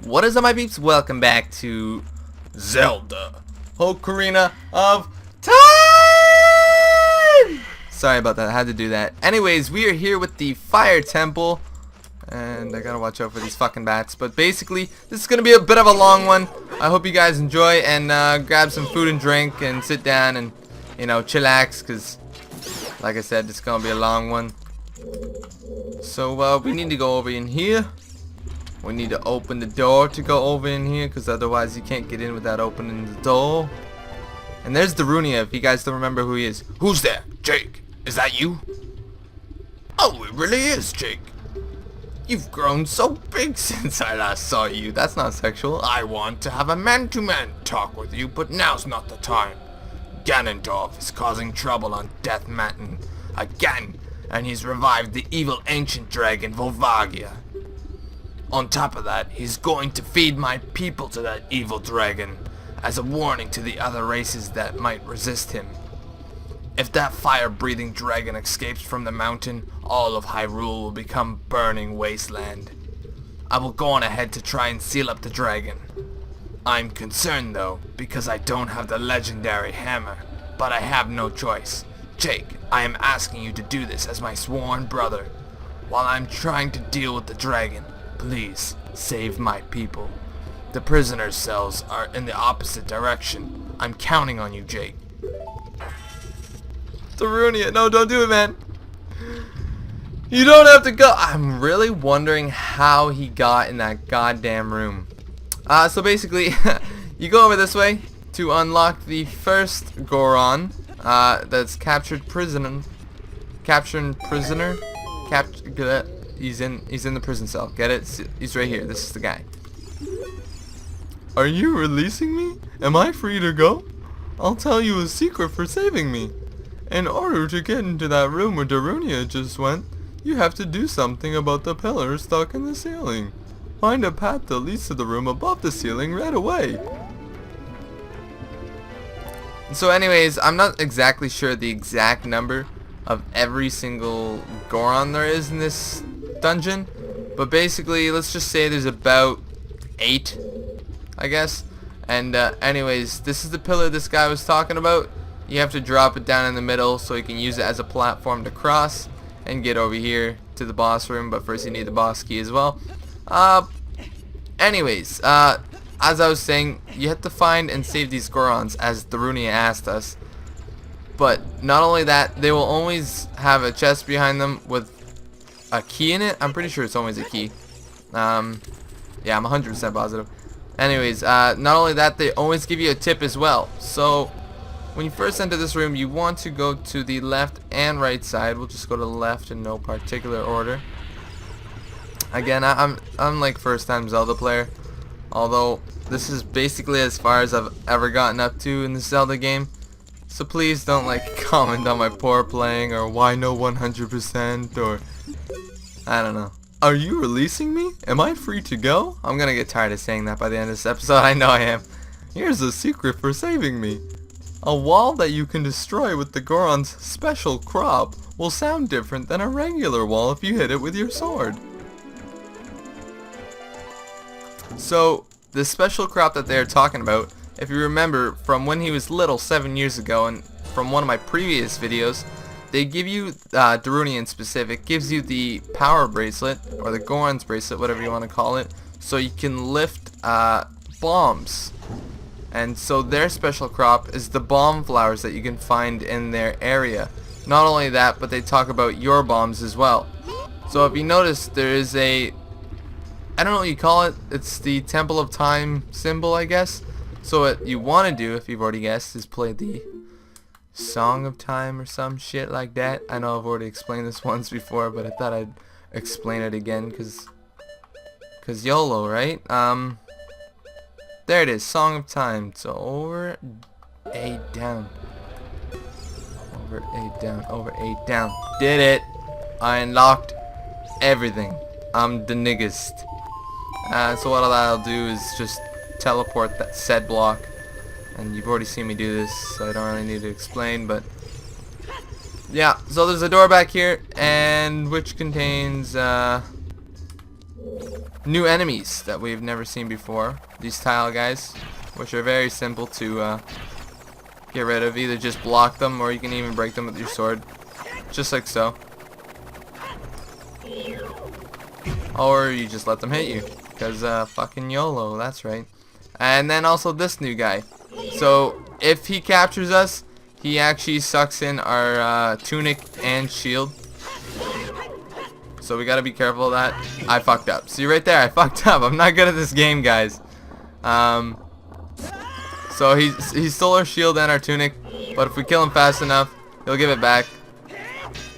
What is up, my peeps? Welcome back to Zelda Ocarina of Time! Sorry about that, I had to do that. Anyways, we are here with the Fire Temple. And I gotta watch out for these fucking bats. But basically, this is gonna be a bit of a long one. I hope you guys enjoy and grab some food and drink and sit down and, you know, chillax. Because, like I said, it's gonna be a long one. So, we need to go over in here. We need to open the door to go over in here, because otherwise you can't get in without opening the door. And there's Darunia, if you guys don't remember who he is. Who's there? Jake, is that you? Oh, it really is, Jake. You've grown so big since I last saw you. That's not sexual. I want to have a man-to-man talk with you, but now's not the time. Ganondorf is causing trouble on Death Mountain again, and he's revived the evil ancient dragon Volvagia. On top of that, he's going to feed my people to that evil dragon, as a warning to the other races that might resist him. If that fire-breathing dragon escapes from the mountain, all of Hyrule will become burning wasteland. I will go on ahead to try and seal up the dragon. I'm concerned though, because I don't have the legendary hammer, but I have no choice. Jake, I am asking you to do this as my sworn brother. While I'm trying to deal with the dragon, please save my people. The prisoners' cells are in the opposite direction. I'm counting on you, Jake. Darunia, no, don't do it, man. You don't have to go. I'm really wondering how he got in that goddamn room. So basically, you go over this way to unlock the first Goron that's captured prisoner. He's in the prison cell. Get it? He's right here. This is the guy. Are you releasing me? Am I free to go? I'll tell you a secret for saving me. In order to get into that room where Darunia just went, you have to do something about the pillar stuck in the ceiling. Find a path that leads to the room above the ceiling right away. So anyways, I'm not exactly sure the exact number of every single Goron there is in this dungeon, but basically let's just say there's about 8, I guess. And anyways, this is the pillar this guy was talking about. You have to drop it down in the middle so you can use it as a platform to cross and get over here to the boss room, but first you need the boss key as well. Anyways, as I was saying, you have to find and save these Gorons as Darunia asked us. But not only that, they will always have a chest behind them with a key in it. I'm pretty sure it's always a key. Yeah, I'm 100% positive. Anyways, not only that, they always give you a tip as well. So when you first enter this room, you want to go to the left and right side. We'll just go to the left in no particular order. Again, I'm like first time Zelda player, although this is basically as far as I've ever gotten up to in the Zelda game. So please don't like comment on my poor playing or why no 100% or I don't know. Are you releasing me? Am I free to go? I'm gonna get tired of saying that by the end of this episode. I know I am. Here's a secret for saving me. A wall that you can destroy with the Goron's special crop will sound different than a regular wall if you hit it with your sword. So, the special crop that they're talking about, if you remember from when he was little 7 years ago and from one of my previous videos, they give you, Darunia in specific, gives you the power bracelet, or the Goron's bracelet, whatever you want to call it, so you can lift bombs. And so their special crop is the bomb flowers that you can find in their area. Not only that, but they talk about your bombs as well. So if you notice, there is a, I don't know what you call it, it's the Temple of Time symbol, I guess. So what you want to do, if you've already guessed, is play the Song of Time or some shit like that. I know I've already explained this once before, but I thought I'd explain it again, cause YOLO, right? There it is, Song of Time. So over 8 down. Over 8 down, over 8 down. Did it! I unlocked everything. I'm the niggest. So what I'll do is just teleport that said block. And you've already seen me do this, so I don't really need to explain, but yeah, so there's a door back here, and which contains new enemies that we've never seen before. These tile guys, which are very simple to get rid of. Either just block them, or you can even break them with your sword, just like so. Or you just let them hit you, because fucking YOLO, that's right. And then also this new guy. So if he captures us, he actually sucks in our tunic and shield. So we gotta be careful of that. I fucked up. See right there, I fucked up. I'm not good at this game, guys. So he stole our shield and our tunic, but if we kill him fast enough, he'll give it back.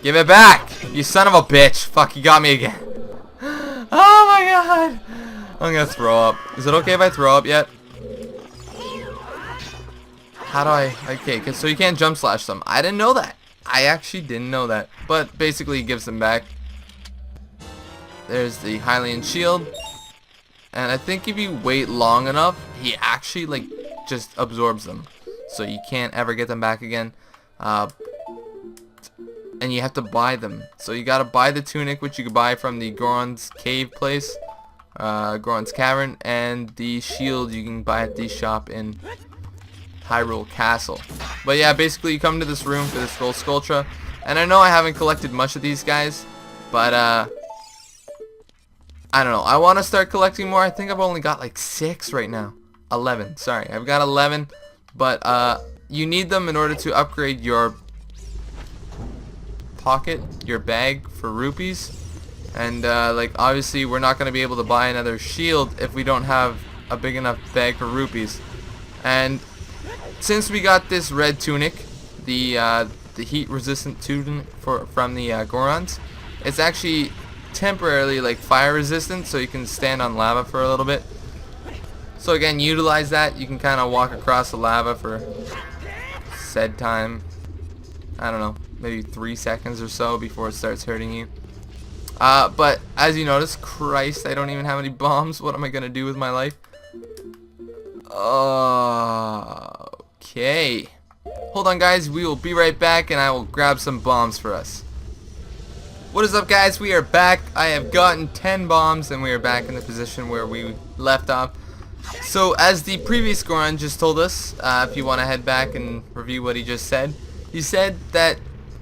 Give it back! You son of a bitch! Fuck, you got me again. Oh my god! I'm gonna throw up. Is it okay if I throw up yet? How do I... Okay, so you can't jump slash them. I didn't know that. I actually didn't know that. But basically he gives them back. There's the Hylian shield. And I think if you wait long enough, he actually like just absorbs them. So you can't ever get them back again. And you have to buy them. So you gotta buy the tunic, which you can buy from the Goron's cave place. Goron's cavern. And the shield you can buy at the shop in Hyrule Castle. But yeah, basically you come to this room for this gold Skulltra. And I know I haven't collected much of these guys, but I don't know. I want to start collecting more. I think I've only got like 6 right now. 11. Sorry, I've got 11. But you need them in order to upgrade your pocket, your bag for rupees. And like obviously we're not going to be able to buy another shield if we don't have a big enough bag for rupees. And since we got this red tunic, the heat resistant tunic from the Gorons, it's actually temporarily like fire resistant, so you can stand on lava for a little bit. So again, utilize that. You can kind of walk across the lava for said time, I don't know, maybe 3 seconds or so before it starts hurting you. But as you notice, Christ, I don't even have any bombs. What am I gonna do with my life? Okay. Hold on, guys. We will be right back, and I will grab some bombs for us. What is up, guys? We are back. I have gotten 10 bombs, and we are back in the position where we left off. So, as the previous Goron just told us, if you want to head back and review what he just said, he said that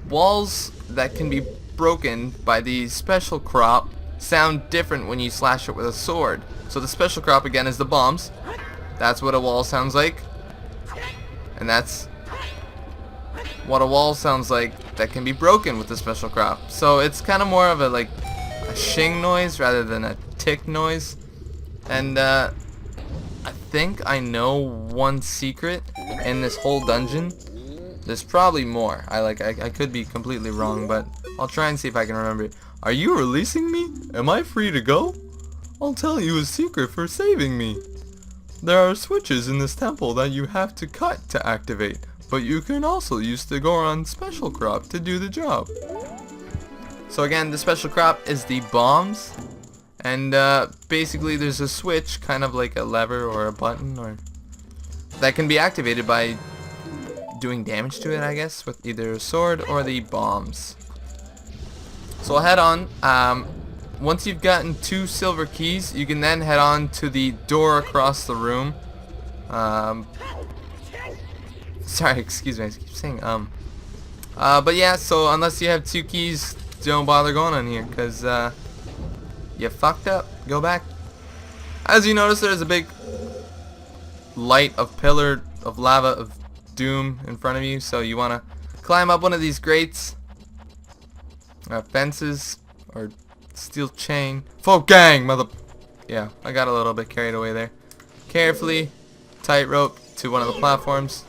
walls that can be broken by the special crop sound different when you slash it with a sword. So the special crop, again, is the bombs. That's what a wall sounds like. And that's what a wall sounds like that can be broken with the special crop. So it's kind of more of a like a shing noise rather than a tick noise. And I think I know one secret in this whole dungeon. There's probably more. I could be completely wrong, but I'll try and see if I can remember it. Are you releasing me? Am I free to go? I'll tell you a secret for saving me. There are switches in this temple that you have to cut to activate, but you can also use the Goron special crop to do the job. So again, the special crop is the bombs, and basically there's a switch, kind of like a lever or a button, or that can be activated by doing damage to it, I guess, with either a sword or the bombs. So I'll head on. Once you've gotten 2 silver keys, you can then head on to the door across the room. Sorry, excuse me, I keep saying but yeah, so unless you have 2 keys, don't bother going on here, because you fucked up. Go back. As you notice, there's a big light of pillar of lava of doom in front of you, so you want to climb up one of these grates, fences, or steel chain. Folk gang, mother... Yeah, I got a little bit carried away there. Carefully, tightrope to one of the platforms.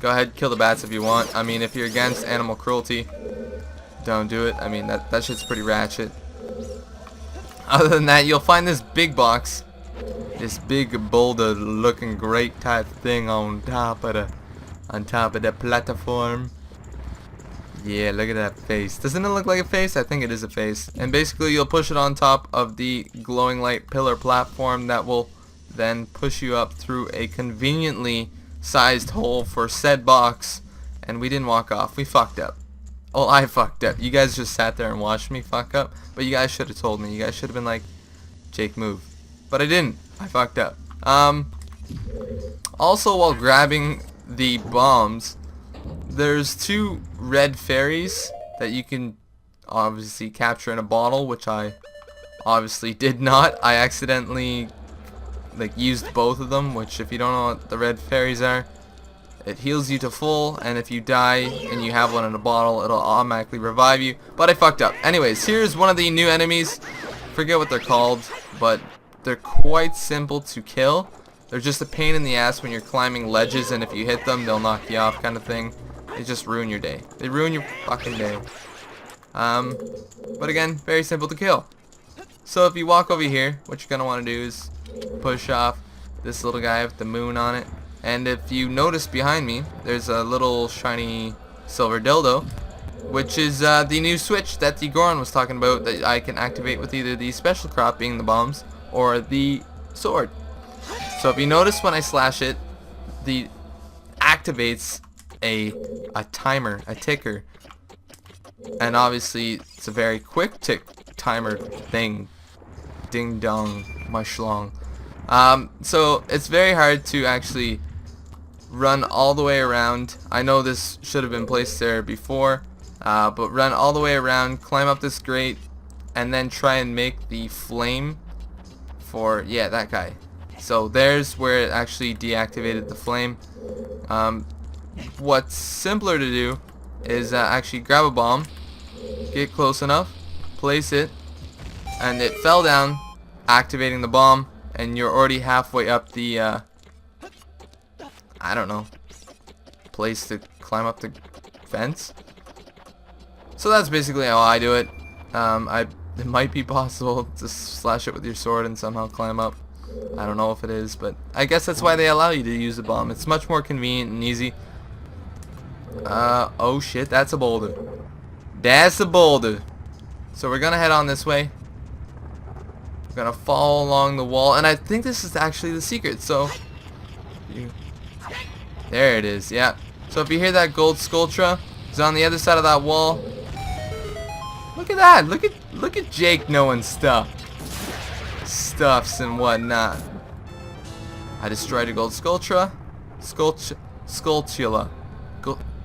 Go ahead, kill the bats if you want. I mean, if you're against animal cruelty, don't do it. I mean, that shit's pretty ratchet. Other than that, you'll find this big box, this big boulder looking great type thing on top of the platform. Yeah, look at that face. Doesn't it look like a face? I think it is a face. And basically you'll push it on top of the glowing light pillar platform that will then push you up through a conveniently sized hole for said box. And we didn't walk off. We fucked up. Oh, I fucked up. You guys just sat there and watched me fuck up. But you guys should have told me. You guys should have been like, Jake, move. But I didn't. I fucked up. Also, while grabbing the bombs, there's 2 red fairies that you can obviously capture in a bottle, which I obviously did not. I accidentally used both of them, which if you don't know what the red fairies are, it heals you to full, and if you die and you have one in a bottle, it'll automatically revive you. But I fucked up. Anyways, here's one of the new enemies. Forget what they're called, but they're quite simple to kill. They're just a pain in the ass when you're climbing ledges, and if you hit them, they'll knock you off, kind of thing. They just ruin your day. They ruin your fucking day. But again, very simple to kill. So if you walk over here, what you're gonna want to do is push off this little guy with the moon on it. And if you notice behind me, there's a little shiny silver dildo, which is the new switch that the Goron was talking about, that I can activate with either the special crop, being the bombs, or the sword. So if you notice when I slash it, the activates a timer, a ticker, and obviously it's a very quick tick timer thing. Ding dong, my schlong. So it's very hard to actually run all the way around. I know this should have been placed there before, but run all the way around, climb up this grate, and then try and make the flame for, yeah, that guy. So there's where it actually deactivated the flame. What's simpler to do is actually grab a bomb, get close enough, place it, and it fell down, activating the bomb, and you're already halfway up the I don't know, place to climb up the fence. So that's basically how I do it. It might be possible to slash it with your sword and somehow climb up. I don't know if it is, but I guess that's why they allow you to use the bomb. It's much more convenient and easy. Oh shit, that's a boulder. That's a boulder. So we're gonna head on this way. We're gonna follow along the wall, and I think this is actually the secret. So, there it is. Yeah. So if you hear that gold Sculptra, it's on the other side of that wall. Look at that. Look at Jake knowing stuffs and whatnot. I destroyed a gold Sculptra. Sculptula.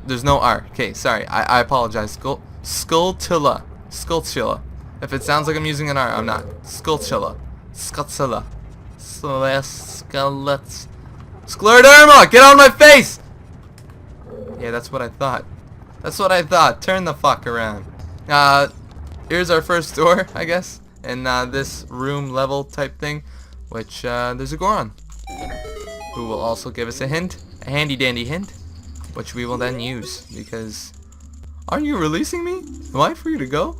There's no R. Okay, sorry. I apologize. Sculptula. Sculptula. If it sounds like I'm using an R, I'm not. Sculptula. Sculptula. Skeletons. Scleroderma! Get on my face! Yeah, that's what I thought. That's what I thought. Turn the fuck around. Here's our first door, I guess, in this room level type thing, which there's a Goron, who will also give us a hint, a handy dandy hint, which we will then use, because, are you releasing me? Am I free to go?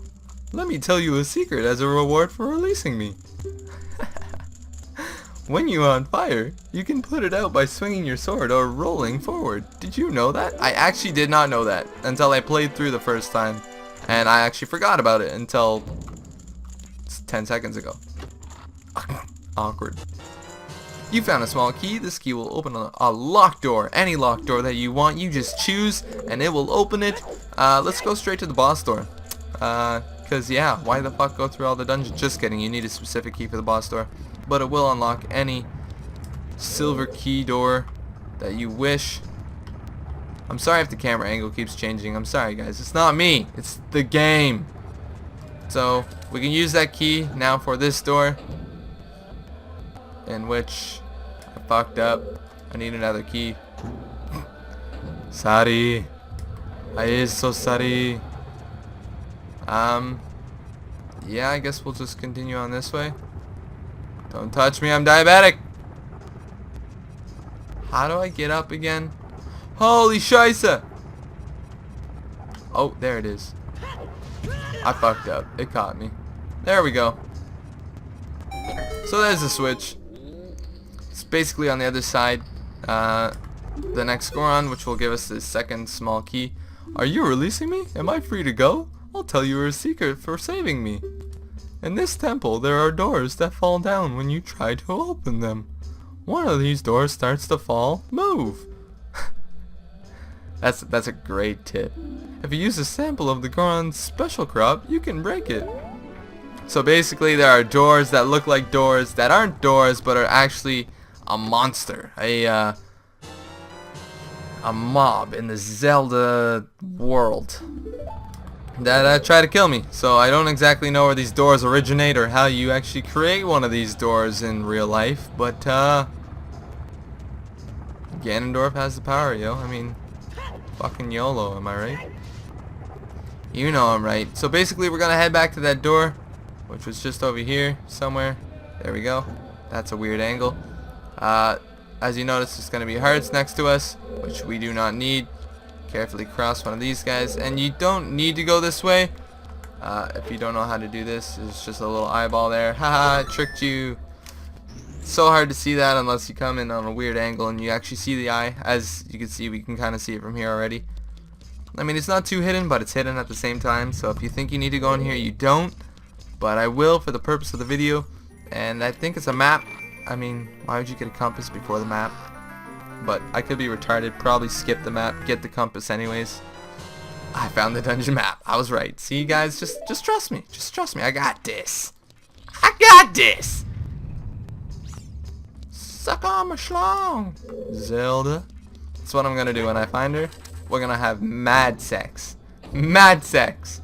Let me tell you a secret as a reward for releasing me. When you're on fire, you can put it out by swinging your sword or rolling forward. Did you know that? I actually did not know that until I played through the first time. And I actually forgot about it until 10 seconds ago. Awkward. You found a small key. This key will open a locked door. Any locked door that you want, you just choose and it will open it. Let's go straight to the boss door. Because yeah, why the fuck go through all the dungeons? Just kidding, you need a specific key for the boss door. But it will unlock any silver key door that you wish. I'm sorry if the camera angle keeps changing. I'm sorry guys, it's not me, it's the game. So we can use that key now for this door, in which I fucked up. I need another key. Sorry, I is so sorry. Yeah, I guess we'll just continue on this way. Don't touch me, I'm diabetic. How do I get up again? Holy scheisse! Oh, there it is. I fucked up. It caught me. There we go. So there's the switch. It's basically on the other side. The next Goron, which will give us the second small key. Are you releasing me? Am I free to go? I'll tell you a secret for saving me. In this temple, there are doors that fall down when you try to open them. One of these doors starts to fall. Move! That's a great tip. If you use a sample of the Goron's special crop, you can break it. So basically there are doors that look like doors that aren't doors but are actually a monster, a mob in the Zelda world that try to kill me. So I don't exactly know where these doors originate or how you actually create one of these doors in real life, but Ganondorf has the power, yo. I mean, fucking YOLO, am I right? You know I'm right. So basically we're gonna head back to that door, which was just over here somewhere. There we go. That's a weird angle. As you notice, there's gonna be hearts next to us, which we do not need. Carefully cross one of these guys, and you don't need to go this way. If you don't know how to do this, it's just a little eyeball there. Haha, it tricked you. It's so hard to see that unless you come in on a weird angle and you actually see the eye. As you can see, we can kind of see it from here already. I mean, it's not too hidden, but it's hidden at the same time. So if you think you need to go in here, you don't. But I will for the purpose of the video. And I think it's a map. I mean, why would you get a compass before the map? But I could be retarded. Probably skip the map, get the compass anyways. I found the dungeon map. I was right. See, guys, just trust me. Just trust me. I got this. I got this. Suck on my schlong, Zelda. That's what I'm gonna do when I find her. We're gonna have mad sex. Mad sex.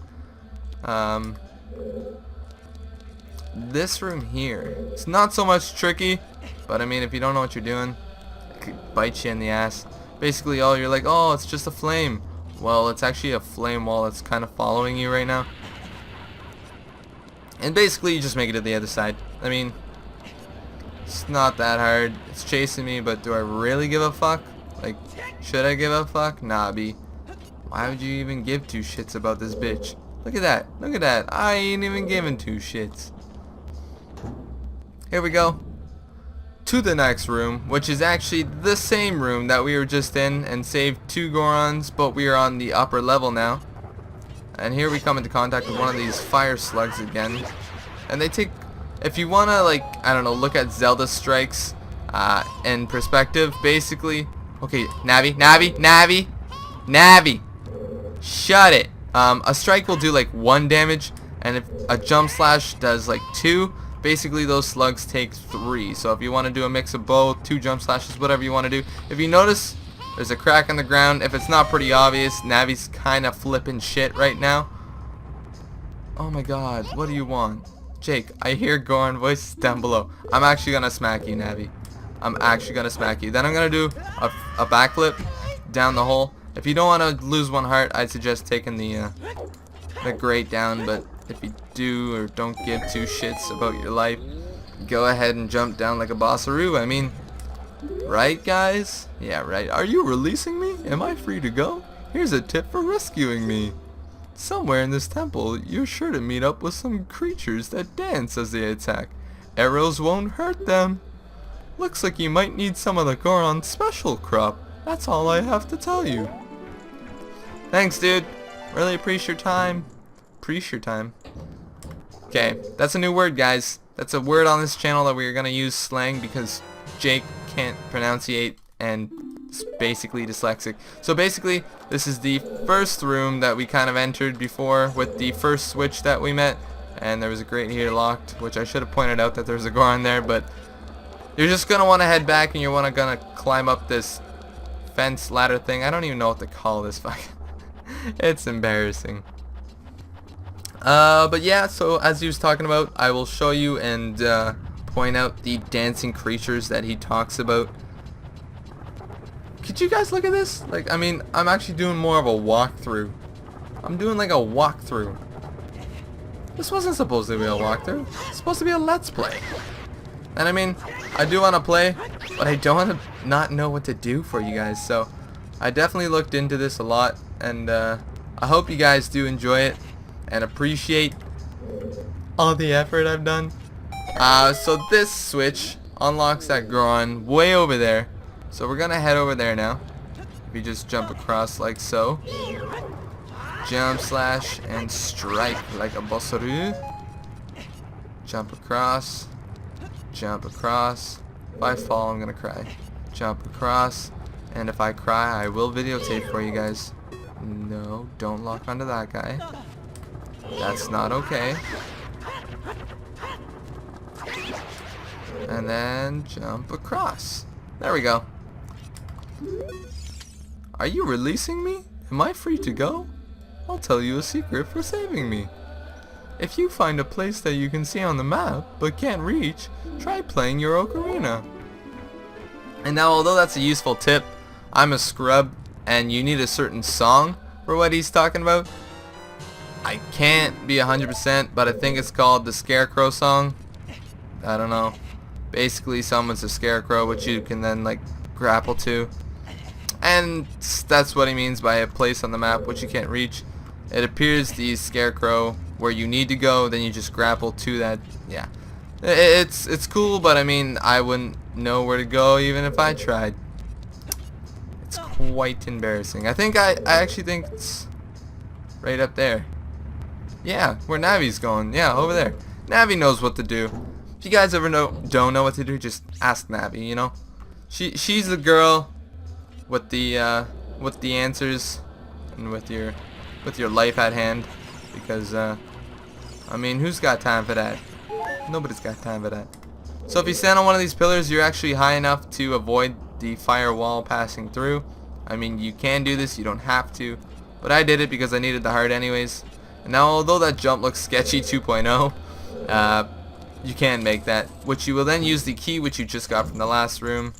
This room here, it's not so much tricky, but I mean, if you don't know what you're doing, it could bite you in the ass. Basically, you're like, oh, it's just a flame. Well, it's actually a flame wall that's kind of following you right now. And basically, you just make it to the other side. I mean, it's not that hard. It's chasing me, but do I really give a fuck? Like, should I give a fuck? Nah, B. Why would you even give two shits about this bitch? Look at that. Look at that. I ain't even giving two shits. Here we go. To the next room, which is actually the same room that we were just in and saved 2 Gorons, but we are on the upper level now. And here we come into contact with one of these fire slugs again. And they take, if you want to, like, I don't know, look at Zelda strikes in perspective, basically. Okay, Navi. Shut it. A strike will do like 1 damage, and if a jump slash does like 2, basically those slugs take 3. So if you want to do a mix of both, 2 jump slashes, whatever you want to do. If you notice, there's a crack in the ground. If it's not pretty obvious, Navi's kind of flipping shit right now. Oh my god, what do you want? Jake, I hear Goron voices down below. I'm actually gonna smack you, Navi. I'm actually gonna smack you. Then I'm gonna do a backflip down the hole. If you don't want to lose 1 heart, I'd suggest taking the grate down. But if you do or don't give 2 shits about your life, go ahead and jump down like a bossaroo. I mean, right, guys? Yeah, right. Are you releasing me? Am I free to go? Here's a tip for rescuing me. Somewhere in this temple, you're sure to meet up with some creatures that dance as they attack. Arrows won't hurt them. Looks like you might need some of the Goron special crop. That's all I have to tell you. Thanks, dude. Really appreciate your time. Okay, that's a new word, guys. That's a word on this channel that we're gonna use slang because Jake can't pronunciate and is basically dyslexic. So basically, this is the first room that we kind of entered before with the first switch that we met, and there was a grate here locked, which I should have pointed out that there's a Goron there, but you're just gonna want to head back and you're gonna climb up this fence ladder thing. I don't even know what to call this. It's embarrassing. But yeah, so as he was talking about, I will show you and point out the dancing creatures that he talks about. Could you guys look at this? Like, I mean, I'm actually doing more of a walkthrough. I'm doing like a walkthrough. This wasn't supposed to be a walkthrough. It's supposed to be a let's play. And I mean, I do want to play, but I don't want to not know what to do for you guys. So I definitely looked into this a lot, and I hope you guys do enjoy it and appreciate all the effort I've done. So this switch unlocks that Goron way over there. So we're gonna head over there now. If you just jump across like so, jump slash and strike like a bossaroo. Jump across. Jump across. If I fall, I'm gonna cry. Jump across, and if I cry, I will videotape for you guys. No, don't lock onto that guy. That's not okay. And then jump across. There we go. Are you releasing me? Am I free to go? I'll tell you a secret for saving me. If you find a place that you can see on the map but can't reach, try playing your ocarina. And now, although that's a useful tip, I'm a scrub and you need a certain song for what he's talking about. I can't be 100%, but I think it's called the Scarecrow song. I don't know. Basically, someone's a scarecrow which you can then like grapple to. And that's what he means by a place on the map which you can't reach. It appears the scarecrow where you need to go, then you just grapple to that. Yeah, it's cool, but I mean, I wouldn't know where to go even if I tried. It's quite embarrassing. I actually think it's right up there. Yeah, where Navi's going. Yeah, over there. Navi knows what to do. If you guys ever don't know what to do, just ask Navi. You know, she's the girl with the answers and with your life at hand. Because I mean, who's got time for that? Nobody's got time for that. So if you stand on one of these pillars, you're actually high enough to avoid the firewall passing through. I mean, you can do this, you don't have to, but I did it because I needed the heart anyways. And now, although that jump looks sketchy 2.0, you can make that, which you will then use the key which you just got from the last room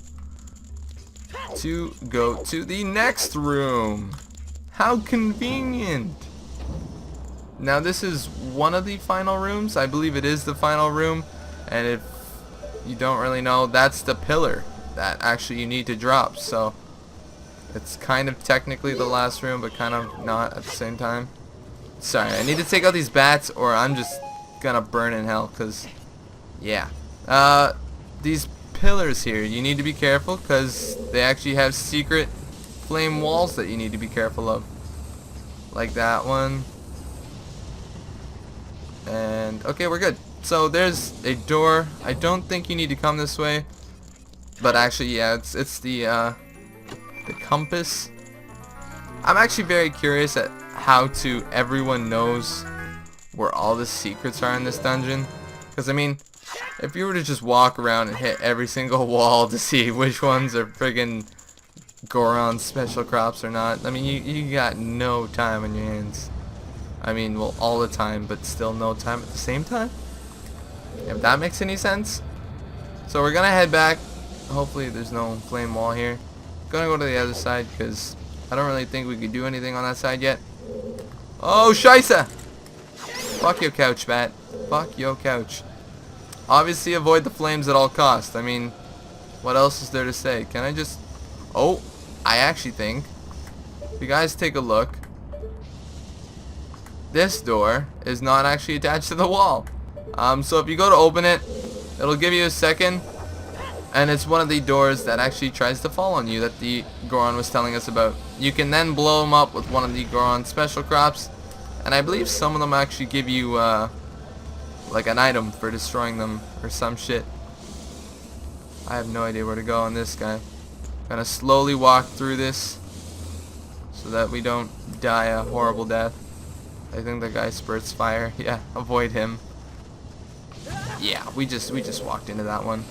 to go to the next room. How convenient. Now this is one of the final rooms. I believe it is the final room, and if you don't really know, that's the pillar that actually you need to drop. So it's kind of technically the last room, but kind of not at the same time. Sorry, I need to take out these bats or I'm just gonna burn in hell, because yeah, these pillars here, you need to be careful because they actually have secret flame walls that you need to be careful of, like that one. And okay, we're good. So there's a door. I don't think you need to come this way, but actually, yeah, it's the compass. I'm actually very curious at how everyone knows where all the secrets are in this dungeon. Because I mean, if you were to just walk around and hit every single wall to see which ones are friggin' Goron special crops or not, I mean, you got no time on your hands. I mean, well, all the time, but still no time at the same time. If that makes any sense. So we're gonna head back. Hopefully there's no flame wall here. Gonna go to the other side because I don't really think we could do anything on that side yet. Oh, scheisse! Fuck your couch, Bat. Fuck your couch. Obviously avoid the flames at all costs. I mean, what else is there to say? Can I just... Oh, I actually think, if you guys take a look, this door is not actually attached to the wall. So if you go to open it, it'll give you a second, and it's one of the doors that actually tries to fall on you that the Goron was telling us about. You can then blow them up with one of the Goron special crops, and I believe some of them actually give you like an item for destroying them or some shit. I have no idea where to go on this guy. Gonna slowly walk through this so that we don't die a horrible death. I think the guy spurts fire. Yeah, avoid him. Yeah, we just walked into that one.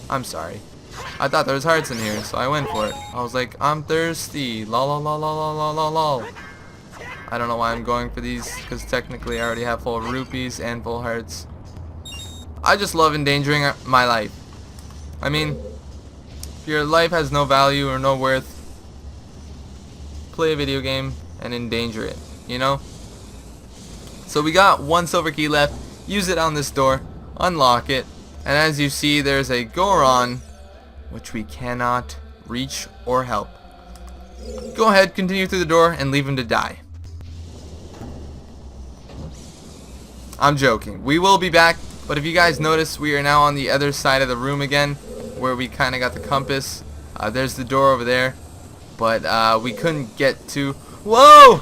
I'm sorry. I thought there was hearts in here, so I went for it. I was like, I'm thirsty. Lol lol lol lol lol lol lol. I don't know why I'm going for these, because technically I already have full rupees and full hearts. I just love endangering my life. I mean, if your life has no value or no worth, play a video game and endanger it, you know? So we got one silver key left. Use it on this door. Unlock it. And as you see, there's a Goron, which we cannot reach or help. Go ahead, continue through the door, and leave him to die. I'm joking. We will be back, but if you guys notice, we are now on the other side of the room again, where we kind of got the compass. There's the door over there, but we couldn't get to... Whoa!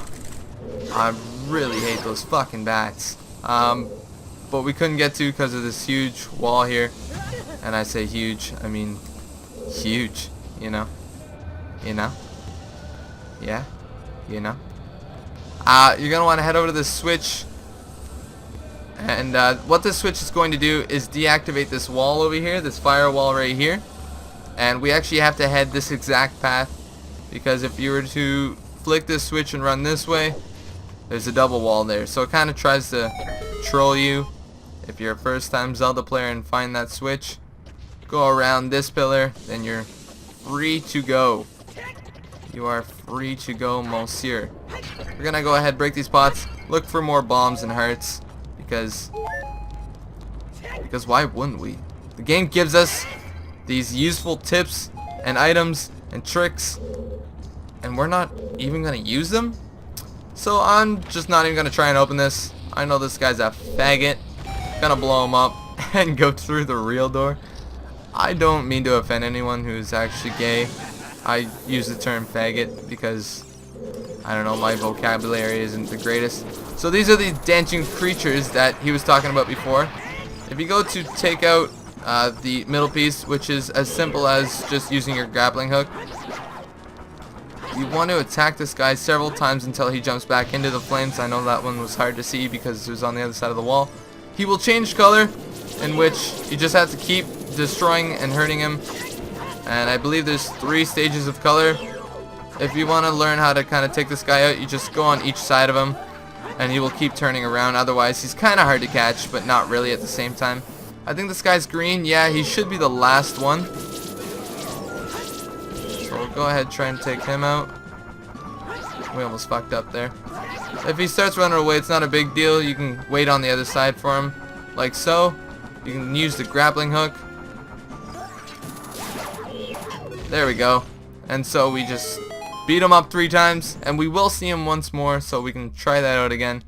I really hate those fucking bats. But we couldn't get to because of this huge wall here. And I say huge, I mean huge, you know? You know? Yeah? You know? You're gonna want to head over to this switch And what this switch is going to do is deactivate this wall over here, this fire wall right here. And we actually have to head this exact path, because if you were to flick this switch and run this way, there's a double wall there. So it kind of tries to troll you. If you're a first time Zelda player and find that switch, go around this pillar, then you're free to go. You are free to go, monsieur. We're gonna go ahead, break these pots, look for more bombs and hearts, because why wouldn't we? The game gives us these useful tips and items and tricks, and we're not even gonna use them. So I'm just not even gonna try and open this. I know this guy's a faggot. Gonna blow him up and go through the real door. I don't mean to offend anyone who's actually gay. I use the term faggot because, I don't know, my vocabulary isn't the greatest. So these are the dancing creatures that he was talking about before. If you go to take out the middle piece, which is as simple as just using your grappling hook, you want to attack this guy several times until he jumps back into the flames. I know that one was hard to see because it was on the other side of the wall. He will change color, in which you just have to keep destroying and hurting him. And I believe there's 3 stages of color. If you want to learn how to kind of take this guy out, you just go on each side of him, and he will keep turning around. Otherwise, he's kind of hard to catch, but not really at the same time. I think this guy's green. Yeah, he should be the last one. So we'll go ahead and try and take him out. We almost fucked up there. If he starts running away, it's not a big deal. You can wait on the other side for him, like so. You can use the grappling hook. There we go. And so we just beat him up 3 times, and we will see him once more, so we can try that out again.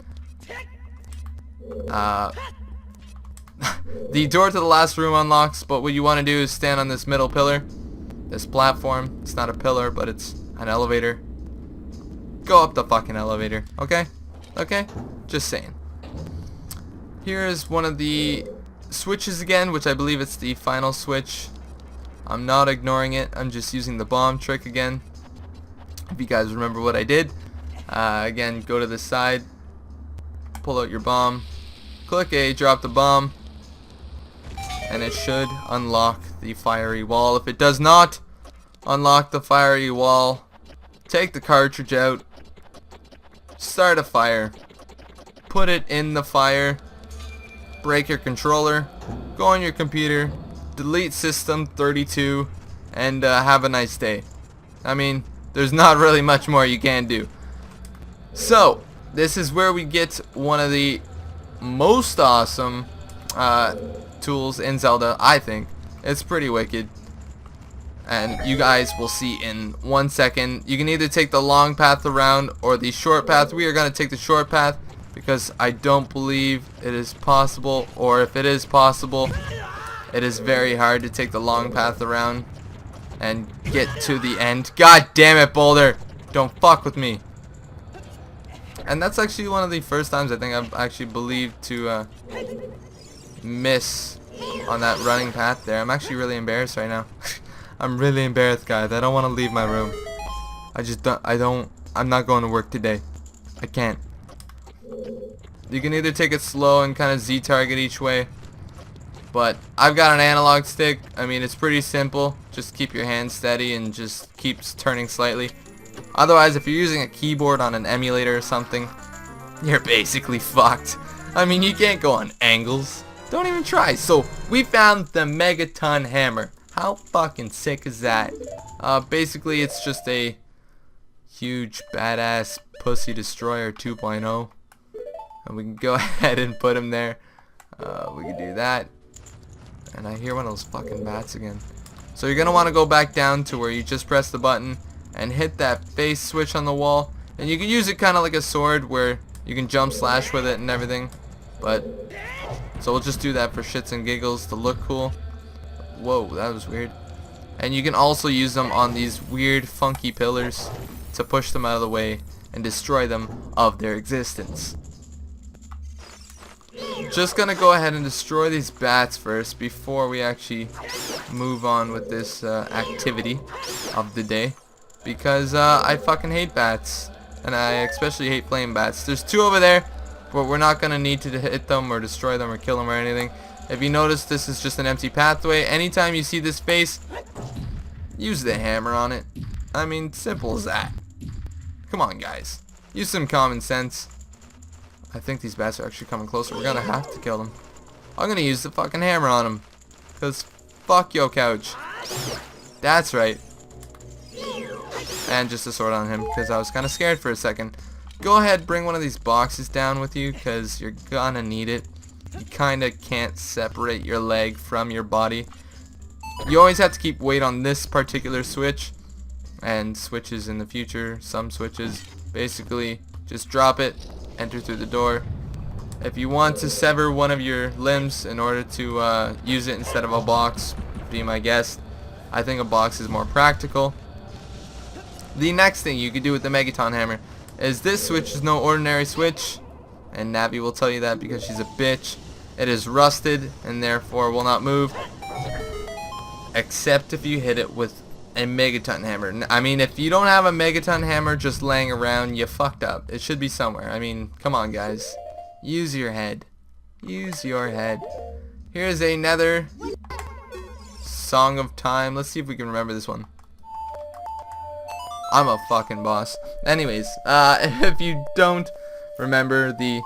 The door to the last room unlocks, but what you want to do is stand on this middle pillar, this platform. It's not a pillar, but it's an elevator. Go up the fucking elevator, okay? Okay? Just saying. Here is one of the switches again, which I believe it's the final switch. I'm not ignoring it. I'm just using the bomb trick again. If you guys remember what I did. Again, go to the side, pull out your bomb, click A, drop the bomb, and it should unlock the fiery wall. If it does not unlock the fiery wall, take the cartridge out, start a fire, put it in the fire, break your controller, go on your computer, delete system 32, and have a nice day. I mean, there's not really much more you can do. So, this is where we get one of the most awesome tools in Zelda, I think. It's pretty wicked. And you guys will see in 1 second. You can either take the long path around or the short path. We are going to take the short path because I don't believe it is possible, or if it is possible, it is very hard to take the long path around and get to the end. God damn it, Boulder! Don't fuck with me. And that's actually one of the first times I think I've actually believed to miss on that running path there. I'm actually really embarrassed right now. I'm really embarrassed, guys. I don't want to leave my room. I'm not going to work today. I can't. You can either take it slow and kind of Z-target each way, but I've got an analog stick. I mean, it's pretty simple. Just keep your hand steady and just keeps turning slightly. Otherwise, if you're using a keyboard on an emulator or something, you're basically fucked. I mean, you can't go on angles. Don't even try. So, we found the Megaton Hammer. How fucking sick is that? Basically, it's just a huge badass pussy destroyer 2.0. And we can go ahead and put him there. We can do that. And I hear one of those fucking bats again. So you're going to want to go back down to where you just press the button and hit that face switch on the wall. And you can use it kind of like a sword where you can jump slash with it and everything. But, so we'll just do that for shits and giggles to look cool. Whoa, that was weird. And you can also use them on these weird funky pillars to push them out of the way and destroy them of their existence. Just gonna go ahead and destroy these bats first before we actually move on with this activity of the day, because I fucking hate bats, and I especially hate flame bats. There's 2 over there. but we're not gonna need to hit them or destroy them or kill them or anything. If you notice, this is just an empty pathway. Anytime you see this face, use the hammer on it. I mean, simple as that. Come on, guys. Use some common sense. I think these bats are actually coming closer. We're gonna have to kill them. I'm gonna use the fucking hammer on them. Because fuck yo, couch. That's right. And just a sword on him, because I was kind of scared for a second. Go ahead, bring one of these boxes down with you, because you're gonna need it. You kind of can't separate your leg from your body. You always have to keep weight on this particular switch, and switches in the future, some switches. Basically, just drop it, enter through the door. If you want to sever one of your limbs in order to use it instead of a box, be my guest. I think a box is more practical. The next thing you could do with the Megaton Hammer is this switch is no ordinary switch, and Navi will tell you that because she's a bitch. It is rusted and therefore will not move, except if you hit it with a Megaton Hammer. I mean, if you don't have a Megaton Hammer just laying around, you fucked up. It should be somewhere. I mean, come on, guys. Use your head. Use your head. Here's another Song of Time. Let's see if we can remember this one. I'm a fucking boss. Anyways, if you don't remember the,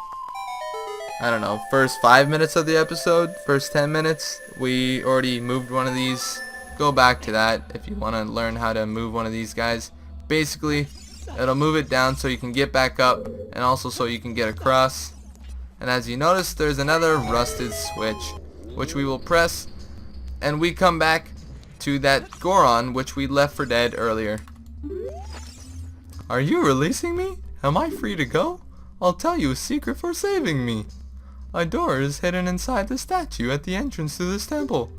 I don't know, first 5 minutes of the episode, first 10 minutes, we already moved one of these. Go back to that if you want to learn how to move one of these guys. Basically, it'll move it down so you can get back up, and also so you can get across. And as you notice, there's another rusted switch, which we will press, and we come back to that Goron, which we left for dead earlier. Are you releasing me? Am I free to go? I'll tell you a secret for saving me. A door is hidden inside the statue at the entrance to this temple,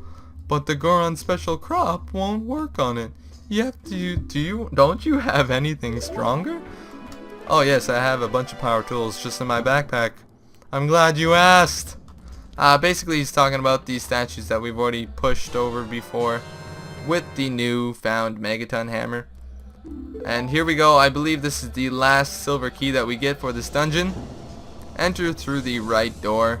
but the Goron special crop won't work on it. Don't you have anything stronger? Oh yes, I have a bunch of power tools just in my backpack. I'm glad you asked. Basically he's talking about these statues that we've already pushed over before with the new found Megaton Hammer. And here we go. I believe this is the last silver key that we get for this dungeon. Enter through the right door.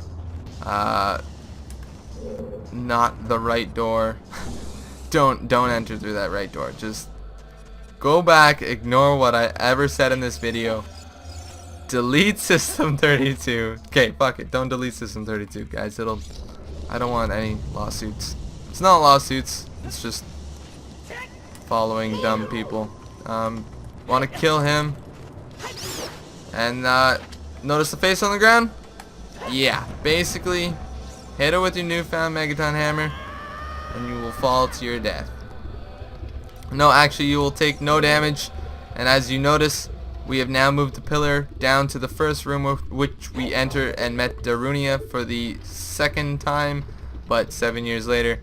Not the right door. Don't enter through that right door. Just go back, ignore what I ever said in this video. Delete System 32. Okay, fuck it. Don't delete System 32, guys. I don't want any lawsuits. It's not lawsuits. It's just following dumb people. Want to kill him. And notice the face on the ground? Yeah, basically hit it with your newfound Megaton Hammer and you will fall to your death. No, actually you will take no damage, and as you notice, we have now moved the pillar down to the first room which we entered and met Darunia for the second time, but 7 years later.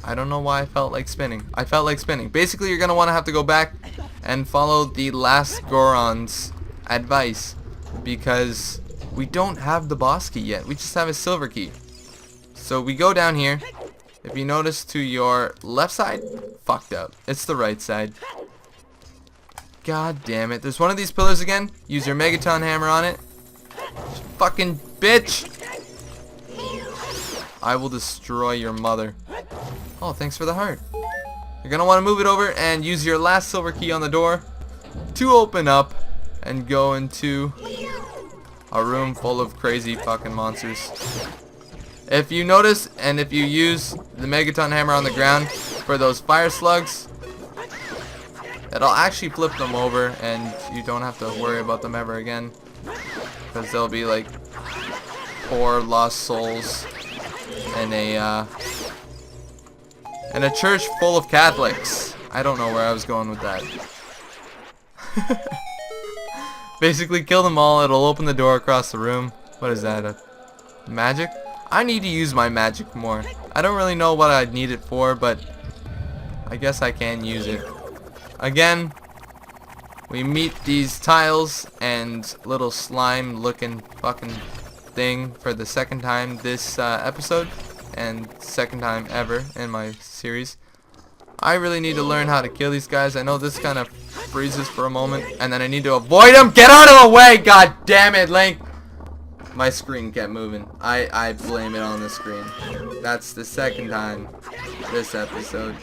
I don't know why I felt like spinning. I felt like spinning. Basically, you're going to want to have to go back and follow the last Goron's advice, because we don't have the boss key yet. We just have a silver key. So we go down here. If you notice to your left side, fucked up. It's the right side. God damn it. There's one of these pillars again. Use your Megaton Hammer on it. Fucking bitch. I will destroy your mother. Oh, thanks for the heart. You're going to want to move it over and use your last silver key on the door to open up and go into a room full of crazy fucking monsters. If you notice, and if you use the Megaton Hammer on the ground for those fire slugs, it'll actually flip them over and you don't have to worry about them ever again, because they'll be like poor lost souls in a church full of Catholics. I don't know where I was going with that. Basically kill them all. It'll open the door across the room. What is that? Magic? I need to use my magic more. I don't really know what I'd need it for, but I guess I can use it. Again, we meet these tiles and little slime looking fucking thing for the second time this episode, and second time ever in my series. I really need to learn how to kill these guys. I know this kind of freezes for a moment, and then I need to avoid them. Get out of the way! God damn it, Link! My screen kept moving. I blame it on the screen. That's the second time this episode.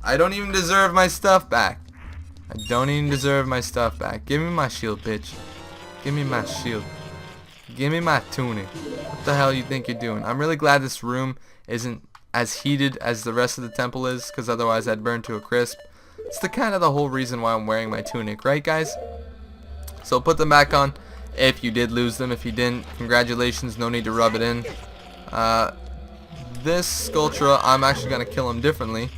I don't even deserve my stuff back. I don't even deserve my stuff back. Give me my shield, bitch. Give me my shield. Give me my tunic. What the hell you think you're doing? I'm really glad this room isn't as heated as the rest of the temple is, because otherwise I'd burn to a crisp. It's the whole reason why I'm wearing my tunic, right guys? So put them back on if you did lose them. If you didn't, congratulations, no need to rub it in. This Sculptura, I'm actually going to kill him differently.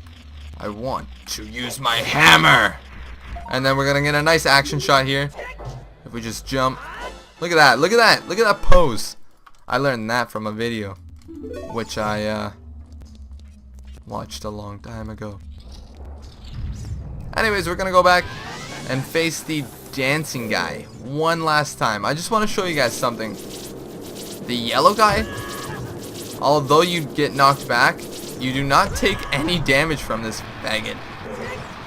I want to use my hammer! And then we're going to get a nice action shot here. If we just jump. Look at that, look at that, look at that pose. I learned that from a video, which I watched a long time ago. Anyways, we're going to go back and face the dancing guy one last time. I just want to show you guys something. The yellow guy, although you get knocked back, you do not take any damage from this faggot.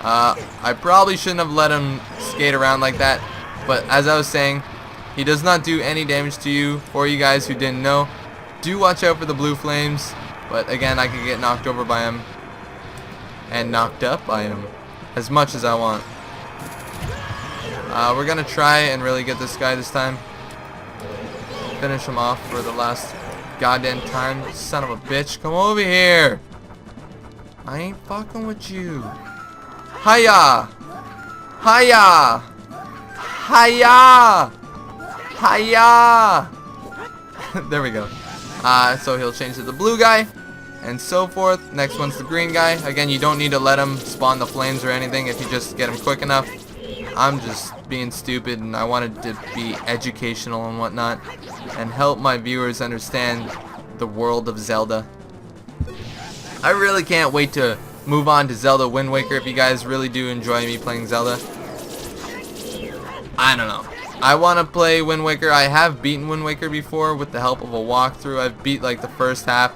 I probably shouldn't have let him skate around like that, but as I was saying, he does not do any damage to you. For you guys who didn't know, do watch out for the blue flames, but again, I could get knocked over by him and knocked up by him as much as I want. We're gonna try and really get this guy this time. Finish him off for the last goddamn time. Son of a bitch, come over here. I ain't fucking with you. Hiya! Hiya! Hiya! Hiya! There we go. So he'll change to the blue guy and so forth. Next one's the green guy. Again, you don't need to let him spawn the flames or anything if you just get him quick enough. I'm just being stupid, and I wanted to be educational and whatnot and help my viewers understand the world of Zelda. I really can't wait to move on to Zelda Wind Waker. If you guys really do enjoy me playing Zelda, I don't know, I want to play Wind Waker. I have beaten Wind Waker before with the help of a walkthrough. I've beat like the first half,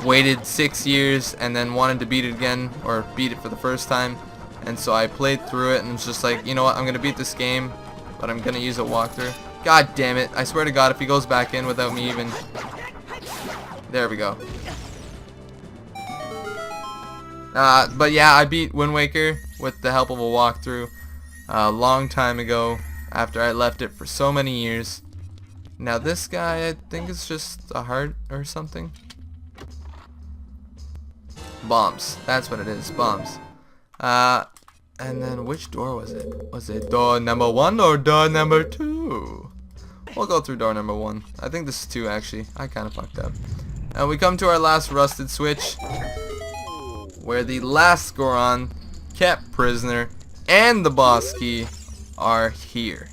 waited 6 years, and then wanted to beat it again, or beat it for the first time. And so I played through it and it's just like, you know what, I'm going to beat this game, but I'm going to use a walkthrough. God damn it, I swear to God, if he goes back in without me even... There we go. But yeah, I beat Wind Waker with the help of a walkthrough a long time ago, after I left it for so many years. Now this guy, I think it's just a heart or something. Bombs, that's what it is, bombs. And then which door was it? Was it door number 1 or door number 2? We'll go through door number 1. I think this is 2 actually. I kind of fucked up. And we come to our last rusted switch, where the last Goron, kept prisoner, and the boss key are here.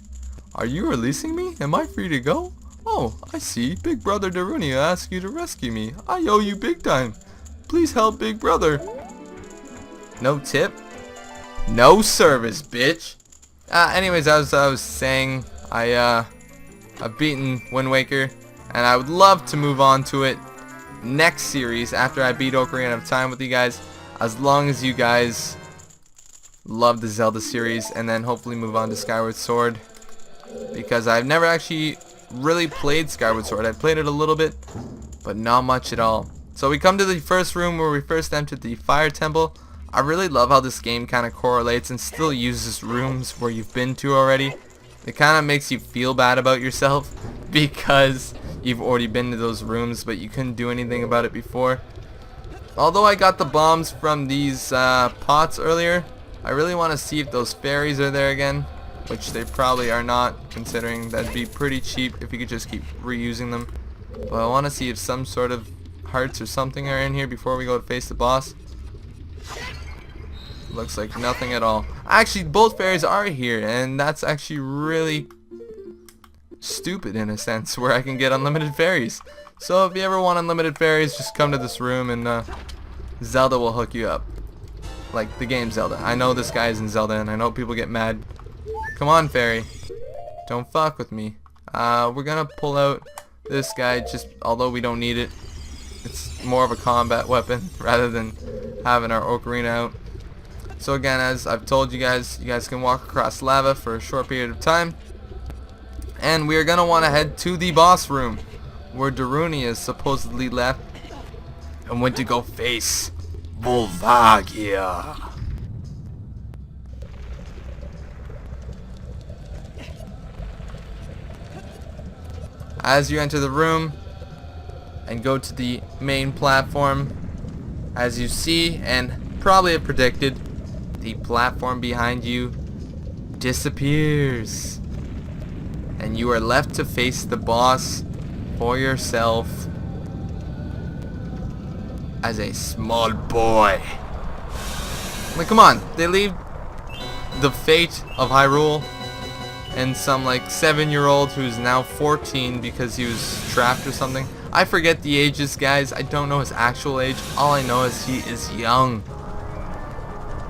Are you releasing me? Am I free to go? Oh, I see. Big Brother Darunia asked you to rescue me. I owe you big time. Please help Big Brother. No tip? No service, bitch. Anyways, as I was saying, I've beaten Wind Waker, and I would love to move on to it next series after I beat Ocarina of Time with you guys, as long as you guys love the Zelda series, and then hopefully move on to Skyward Sword, because I've never actually really played Skyward Sword. I played it a little bit, but not much at all. So we come to the first room where we first entered the Fire Temple. I really love how this game kind of correlates and still uses rooms where you've been to already. It kind of makes you feel bad about yourself because you've already been to those rooms, but you couldn't do anything about it before. Although I got the bombs from these pots earlier, I really want to see if those fairies are there again, which they probably are not, considering that'd be pretty cheap if you could just keep reusing them. But I want to see if some sort of hearts or something are in here before we go to face the boss. Looks like nothing at all. Actually, both fairies are here, and that's actually really stupid in a sense, where I can get unlimited fairies. So if you ever want unlimited fairies, just come to this room and Zelda will hook you up. Like the game Zelda. I know this guy is in Zelda, and I know people get mad. Come on, fairy. Don't fuck with me. We're gonna pull out this guy, just although we don't need it. It's more of a combat weapon rather than having our Ocarina out. So again, as I've told you guys can walk across lava for a short period of time. And we are going to want to head to the boss room, where Darunia is supposedly left and went to go face Volvagia. As you enter the room and go to the main platform, as you see and probably have predicted, the platform behind you disappears. And you are left to face the boss for yourself as a small boy. Like, come on, they leave the fate of Hyrule and some like 7-year-old who's now 14 because he was trapped or something. I forget the ages, guys. I don't know his actual age. All I know is he is young.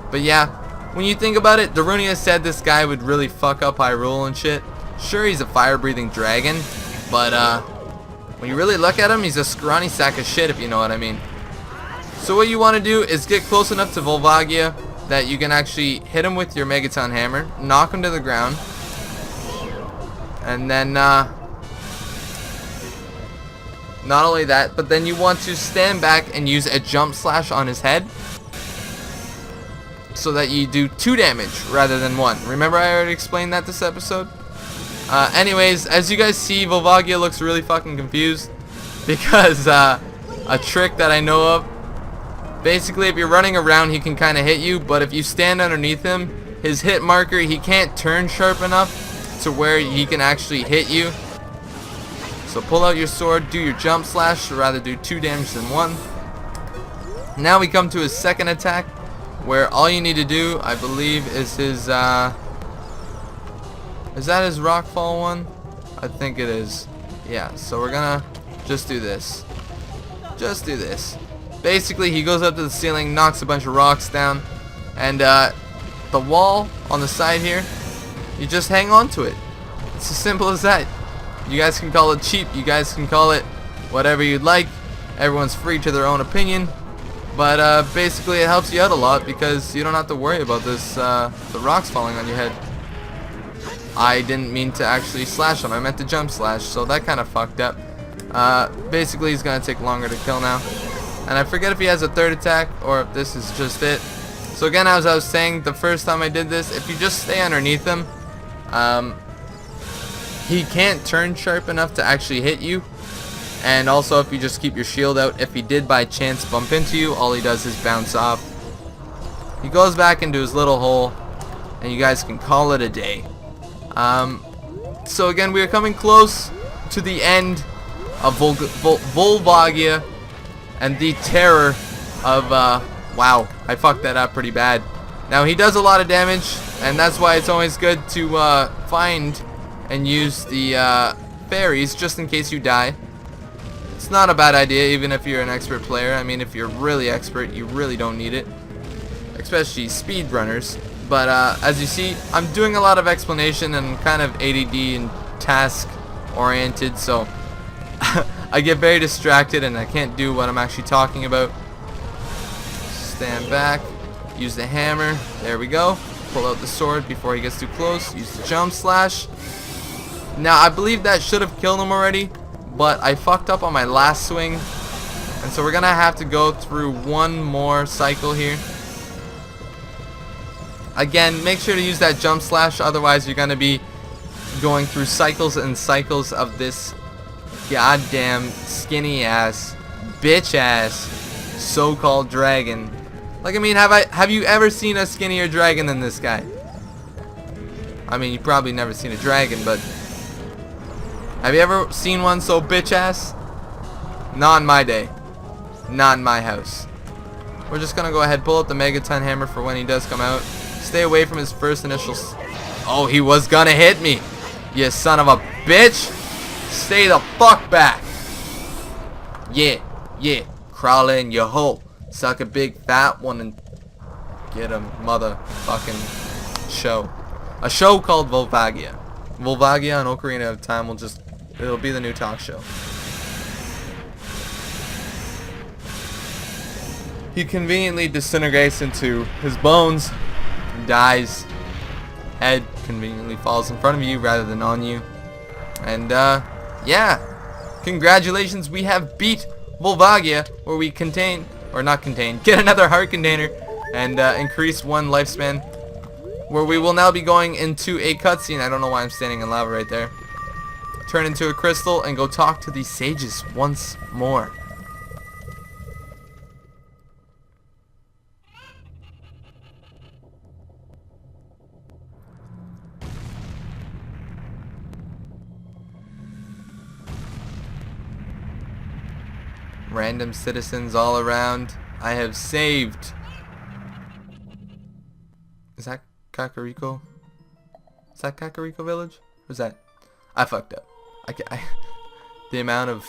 But yeah, when you think about it, Darunia said this guy would really fuck up Hyrule and shit. Sure, he's a fire-breathing dragon, but when you really look at him, he's a scrawny sack of shit, if you know what I mean. So what you want to do is get close enough to Volvagia that you can actually hit him with your Megaton Hammer, knock him to the ground, and then not only that, but then you want to stand back and use a jump slash on his head so that you do 2 damage rather than 1. Remember I already explained that this episode? Anyways, as you guys see, Volvagia looks really fucking confused because a trick that I know of, basically if you're running around he can kind of hit you, but if you stand underneath him, his hit marker, he can't turn sharp enough to where he can actually hit you. So pull out your sword, do your jump slash, or rather do 2 damage than 1. Now we come to his second attack, where all you need to do, I believe, is his, is that his rockfall one? I think it is. Yeah, so we're gonna just do this. Just do this. Basically, he goes up to the ceiling, knocks a bunch of rocks down, and the wall on the side here, you just hang on to it. It's as simple as that. You guys can call it cheap, you guys can call it whatever you'd like. Everyone's free to their own opinion. But basically it helps you out a lot because you don't have to worry about this, the rocks falling on your head. I didn't mean to actually slash him, I meant to jump slash, so that kind of fucked up. Basically he's going to take longer to kill now. And I forget if he has a third attack or if this is just it. So again, as I was saying the first time I did this, if you just stay underneath him, he can't turn sharp enough to actually hit you. And also if you just keep your shield out, if he did by chance bump into you, all he does is bounce off. He goes back into his little hole, and you guys can call it a day. So again, we are coming close to the end of Volvagia and the terror of, wow, I fucked that up pretty bad. Now he does a lot of damage, and that's why it's always good to find and use the fairies just in case you die. It's not a bad idea even if you're an expert player. I mean, if you're really expert, you really don't need it, especially speedrunners. But as you see, I'm doing a lot of explanation and kind of ADD and task oriented, so I get very distracted and I can't do what I'm actually talking about. Stand back, use the hammer, there we go. Pull out the sword before he gets too close, use the jump slash. Now I believe that should have killed him already, but I fucked up on my last swing, and so we're gonna have to go through one more cycle here. Again, make sure to use that jump slash, otherwise you're gonna be going through cycles and cycles of this goddamn skinny ass, bitch ass, so-called dragon. Like, I mean, have you ever seen a skinnier dragon than this guy? I mean, you probably never seen a dragon, but have you ever seen one so bitch ass? Not in my day. Not in my house. We're just gonna go ahead, pull out the Megaton Hammer for when he does come out. Stay away from his first initial oh, he was gonna hit me. You son of a bitch. Stay the fuck back. Yeah, yeah. Crawl in your hole. Suck a big fat one and get a motherfucking show. A show called Volvagia. Volvagia and Ocarina of Time will just, it'll be the new talk show. he conveniently disintegrates into his bones, dies, head conveniently falls in front of you rather than on you. And yeah, congratulations, we have beat Volvagia, where we get another heart container and increase 1 lifespan, where we will now be going into a cutscene. I don't know why I'm standing in lava right there. Turn into a crystal and go talk to these sages once more. Random citizens all around. I have saved. Is that Kakariko? Is that Kakariko Village? Or is that? I fucked up. The amount of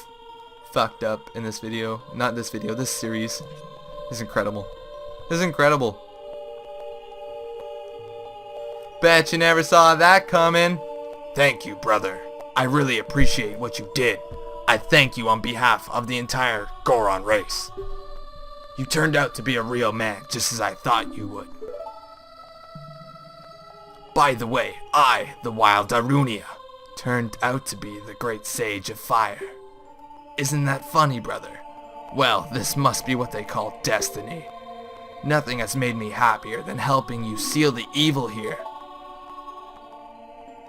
fucked up in this video, not this video, this series is incredible. This is incredible. Bet you never saw that coming. Thank you, brother. I really appreciate what you did. I thank you on behalf of the entire Goron race. You turned out to be a real man, just as I thought you would. By the way, I, the Wild Darunia, turned out to be the great sage of fire. Isn't that funny, brother? Well, this must be what they call destiny. Nothing has made me happier than helping you seal the evil here.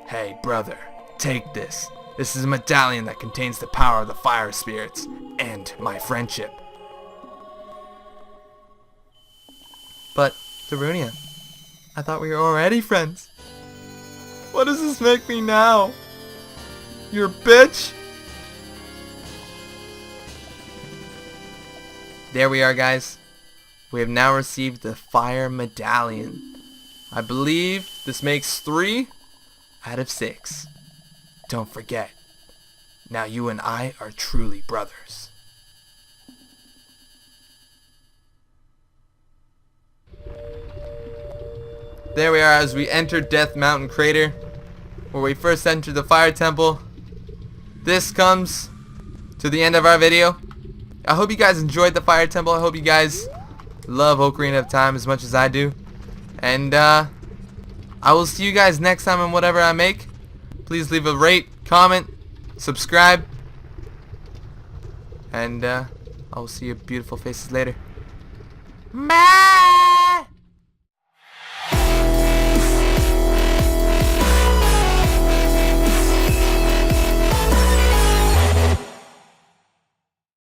Hey, brother, take this. This is a medallion that contains the power of the fire spirits and my friendship. But, Darunia, I thought we were already friends. What does this make me now? You're a bitch? There we are, guys. We have now received the fire medallion. I believe this makes 3 out of 6. Don't forget, now you and I are truly brothers. There we are as we enter Death Mountain Crater, where we first entered the Fire Temple. This comes to the end of our video. I hope you guys enjoyed the Fire Temple. I hope you guys love Ocarina of Time as much as I do. And I will see you guys next time on whatever I make. Please leave a rate, comment, subscribe, and I will see your beautiful faces later. Bye!